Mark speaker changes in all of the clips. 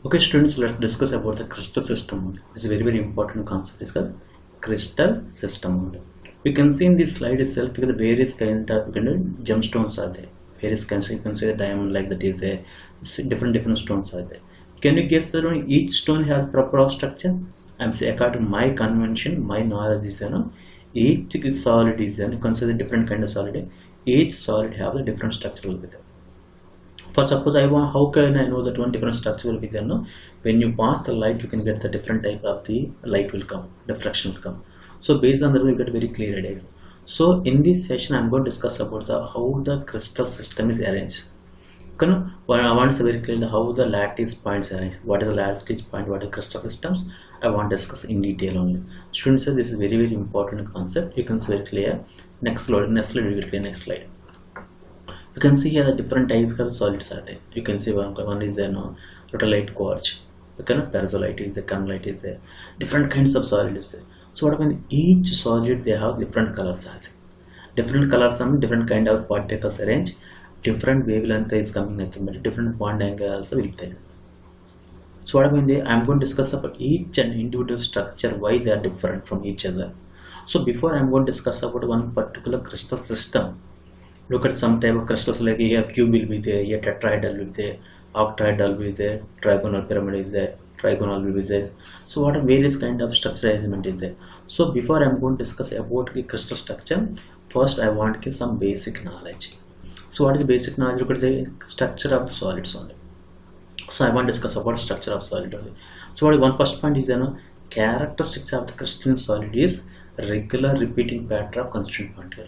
Speaker 1: Okay, students, let's discuss about the crystal system. This is very important concept. It's called crystal system. We can see in this slide itself the various kind of gemstones are there. Various kinds. You can see the diamond like that is there. Different stones are there. Can you guess that each stone has proper structure? I'm saying according to my convention, my knowledge is each solid is there. You consider different kind of solid. Each solid have a different structure with it. For suppose I want, how can I know that one different structure will be there? No, when you pass the light, you can get the different type of the light will come, diffraction will come. So based on that, we get a very clear idea. So in this session, I'm going to discuss about the how the crystal system is arranged. I want to very clearly how the lattice points arranged. What is the lattice point? What are crystal systems? I want to discuss in detail only. Students, this is very important concept. You can see very clear. Next slide, we get clear. Next slide. You can see here the different types of solids are there. You can see one is there rhodolite quartz, the kind of perizolite is there, carnallite is there, different kinds of solid is there. So what happens, each solid they have different colors are there. Different colors and different kind of particles arranged, different wavelength is coming nothing but different bond angle also will be there. So what happens, I am going to discuss about each and individual structure, why they are different from each other. So before I am going to discuss about one particular crystal system, look at some type of crystals like here cube will be there, here tetrahedral will be there, octahedral will be there, trigonal pyramid is there, trigonal will be there. So what are various kind of structure arrangement is there. So before I am going to discuss about the crystal structure, first I want to give some basic knowledge. So what is basic knowledge? Look at the structure of the solids only. So I want to discuss about structure of solid only. So what one first point is characteristics of the crystalline solid is regular repeating pattern of constant particle.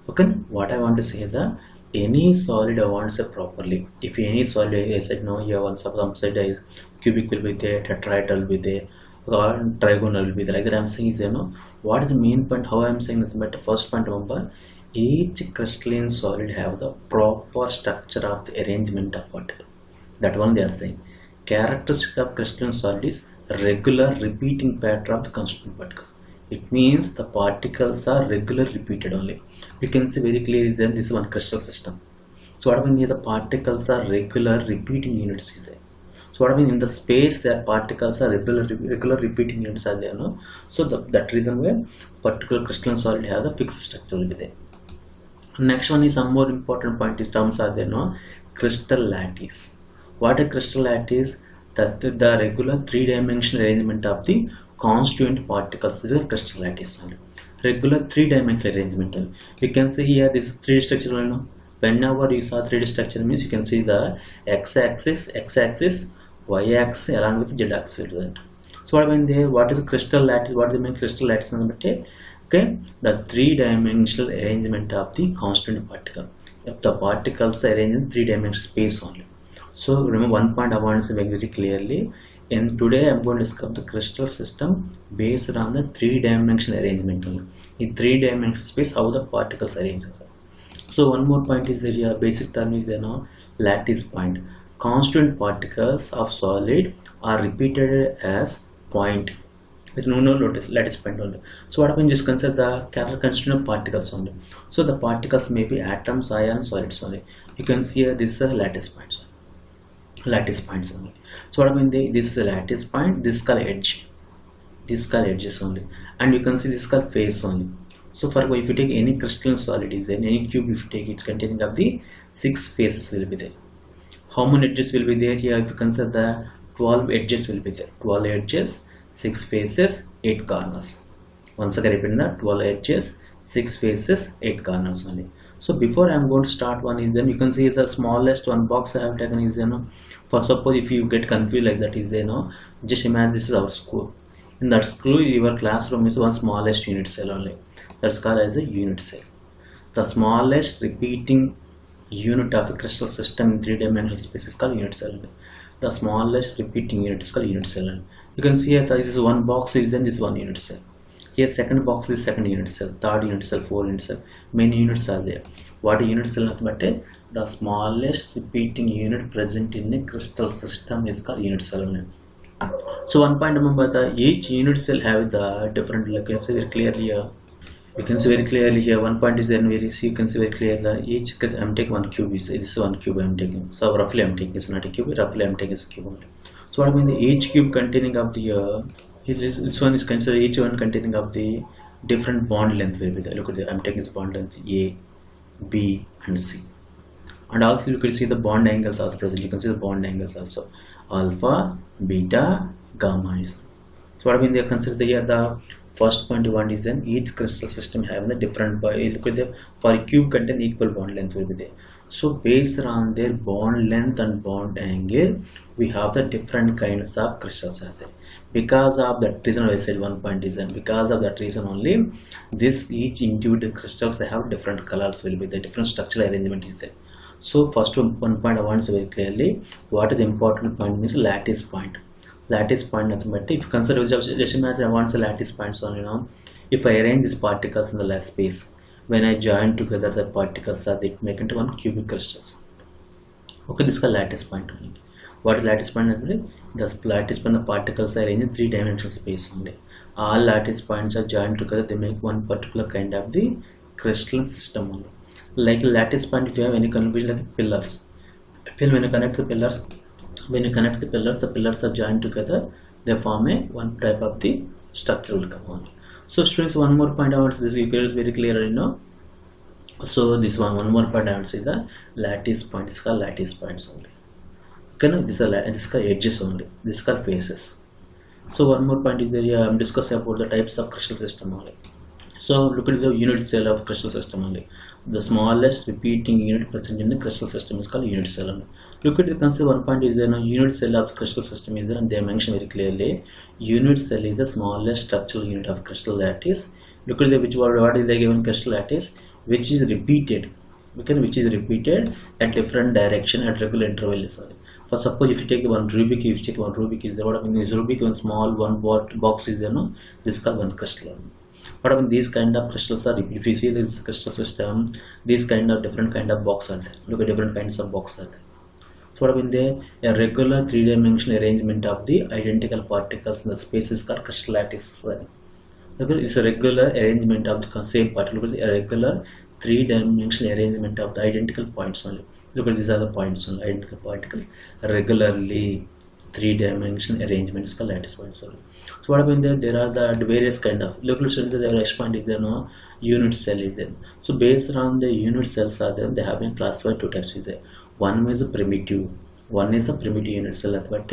Speaker 1: Okay, what I want to say that any solid I want to say properly. If any solid I said no, you have some side is cubic will be there, tetrahedral will be there, or trigonal will be there. Like that I'm saying is what is the main point? How I am saying that? But the first point remember, each crystalline solid have the proper structure of the arrangement of particle. That one they are saying. Characteristics of crystalline solid is regular repeating pattern of the constant particles. It means the particles are regular repeated only. You can see very clearly then this is one crystal system. So what I mean here, the particles are regular repeating units is there. So what I mean in the space that particles are regular repeating units are there. No? So that reason why particular crystalline solid have the fixed structure will be there. Next one is some more important point is terms are there. No? Crystal lattice. What a crystal lattice? That the regular three-dimensional arrangement of the constituent particles is a crystal lattice only. Regular three-dimensional arrangement only. You can see here this 3D structure only. Whenever you saw 3D structure means you can see the x-axis, y-axis along with z-axis. So what I mean there, what is a crystal lattice? What does it mean crystal lattice? Okay, the three-dimensional arrangement of the constituent particle. If the particles are arranged in three-dimensional space only. So remember one point I want to say very clearly. And today I am going to discuss the crystal system based on the three-dimensional arrangement only. In three-dimensional space, how the particles arrange. So one more point is there. Basic term is there now. Lattice point. Constituent particles of solid are repeated as point with no lattice point only. So what happens? Just consider the constituent particles only. So the particles may be atoms, ions, solids only. You can see here this is a lattice point. Lattice points only. So what I mean, this is a lattice point, this is called edge, this is called edges only, and you can see this is called face only. So for if you take any crystalline solid is there, any cube if you take it's containing of the 6 faces will be there. How many edges will be there here? If you consider the 12 edges will be there. 12 edges, 6 faces, 8 corners. Once again repeat that 12 edges, 6 faces, 8 corners only. So before I am going to start one is then you can see the smallest one box I have taken is there. For suppose if you get confused like that is there, just imagine this is our school. In that school your classroom is one smallest unit cell only. That's called as a unit cell. The smallest repeating unit of a crystal system in three-dimensional space is called unit cell. The smallest repeating unit is called unit cell. You can see here this is one box is then this one unit cell. Here second box is second unit cell, third unit cell, fourth unit cell. Many units are there. What a unit cell is? The smallest repeating unit present in a crystal system is called unit cell. So one point remember that each unit cell have the different, like I say very clearly You can see very clearly here one point is then very see, you can see very clearly each, because I'm taking one cube, this is one cube I'm taking, so roughly I'm taking, it's not a cube, roughly I'm taking a cube only. So what I mean, each cube containing of the this one is considered each one containing of the different bond length will be there. Look at the, I'm taking this bond length A, B and C, and also you can see the bond angles also present. You can see the bond angles also, alpha, beta, gamma is. So what I mean, they consider here the first point one is then each crystal system having the different, look at the, for a cube contain equal bond length will be there. So based on their bond length and bond angle, we have the different kinds of crystals are there. Because of that reason, I said one point is then because of that reason only, this each individual crystals they have different colors will be the different structural arrangement is there. So first one point I want to say very clearly, what is the important point means lattice point. Lattice point nothing but if you consider just imagine I want the lattice points on, you know, if I arrange these particles in the last space, when I join together the particles are they make into one cubic crystals. Okay, this is called lattice point only. What is lattice point? The lattice point, the particles are arranged in 3-dimensional space only. All lattice points are joined together, they make one particular kind of the crystalline system only. Like lattice point, if you have any confusion like pillars, when you connect the pillars, the pillars are joined together, they form a one type of the structure will come on. So students, one more point I want to this you is very clear, you know. So this one more point I want to say the lattice point is called lattice points only. Okay, no, this is called edges only. This is called faces. So one more point is there. Yeah, I'm discussing about the types of crystal system only. So look at the unit cell of crystal system only. The smallest repeating unit present in the crystal system is called unit cell only. Look at the concept. One point is there. No, unit cell of the crystal system is there, and they mention very clearly. Unit cell is the smallest structural unit of crystal lattice. Look at the what is the given crystal lattice, which is repeated. Which is repeated at different direction at regular intervals. For suppose if you take one Rubik, if you take one Rubik is there. What I mean is Rubik one small one box is there. No, this is called one crystal. What I mean, these kind of crystals are, if you see this crystal system, these kind of different kind of box are there. Look at different kinds of box are there. So what I mean, there a regular 3-dimensional arrangement of the identical particles in the space is called crystal lattice. It's a regular arrangement of the same particle. Look at a regular 3-dimensional arrangement of the identical points only. Look at these are the points only, identical particles regularly 3-dimensional arrangements called lattice points only. So what happened there are the various kind of local cells. The next point is there no unit cell is there. So based on the unit cells are there, they have been classified two types is there. One is a primitive, one is a primitive unit cell, but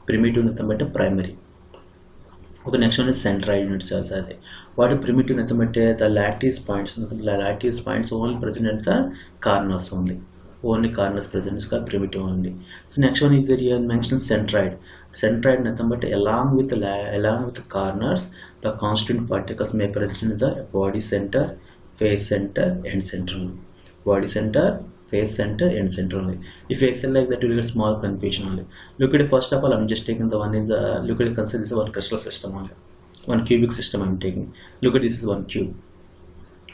Speaker 1: primitive but primary. Okay, next one is centroid unit cells are there. What is primitive the lattice points, only present at the corners only. Only corners present is called primitive only. So next one is there here mentioned centroid. Centroid nothing but along with the corners, the constituent particles may present in the body center, face center, end center only. Body center, face center, end center only. If I say like that, you will get small confusion only. Look at it, first of all, I'm just taking the one is the look at it, consider this is one crystal system only. One cubic system I'm taking. Look at this is one cube.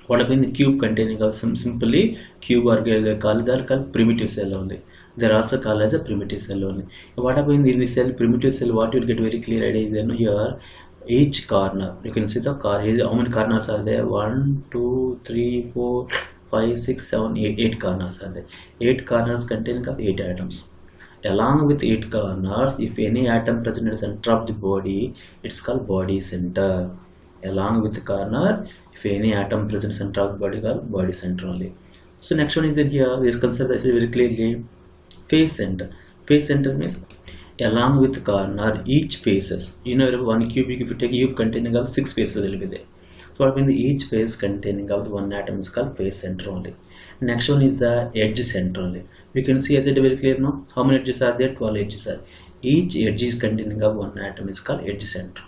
Speaker 1: What happened the cube containing of some simply cube or they called primitive cell only. They are also called as a primitive cell only. What happened in the cell primitive cell, what you will get very clear idea is then here each corner you can see the how many corners are there? 1, 2, 3, 4, 5, 6, 7, 8 corners are there. 8 corners containing of 8 atoms. Along with 8 corners, if any atom present in the center of the body, it's called body center. Along with the corner, if any atom present in the center of the body, called body center only. So next one is then here is considered as very clearly face center. Face center means along with the corner each faces. You know one cubic if you take a cube containing of 6 faces will be there. So what means each face containing of the one atom is called face center only. Next one is the edge center only. You can see as it very clear now. How many edges are there? 12 edges are. Each edge is containing of one atom is called edge center.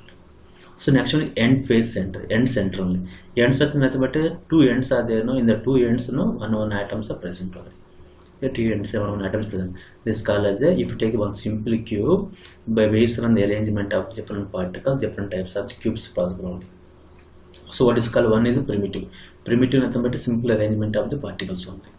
Speaker 1: So next one is end face center, end center only. Ends are nothing but 2 ends are there. No, in the 2 ends, no, one atoms are present only. The 2 ends, one atoms present. This is called as a, if you take one simple cube, by based on the arrangement of different particles, different types of cubes possible only. So what is called one is a primitive. Primitive nothing but a simple arrangement of the particles only.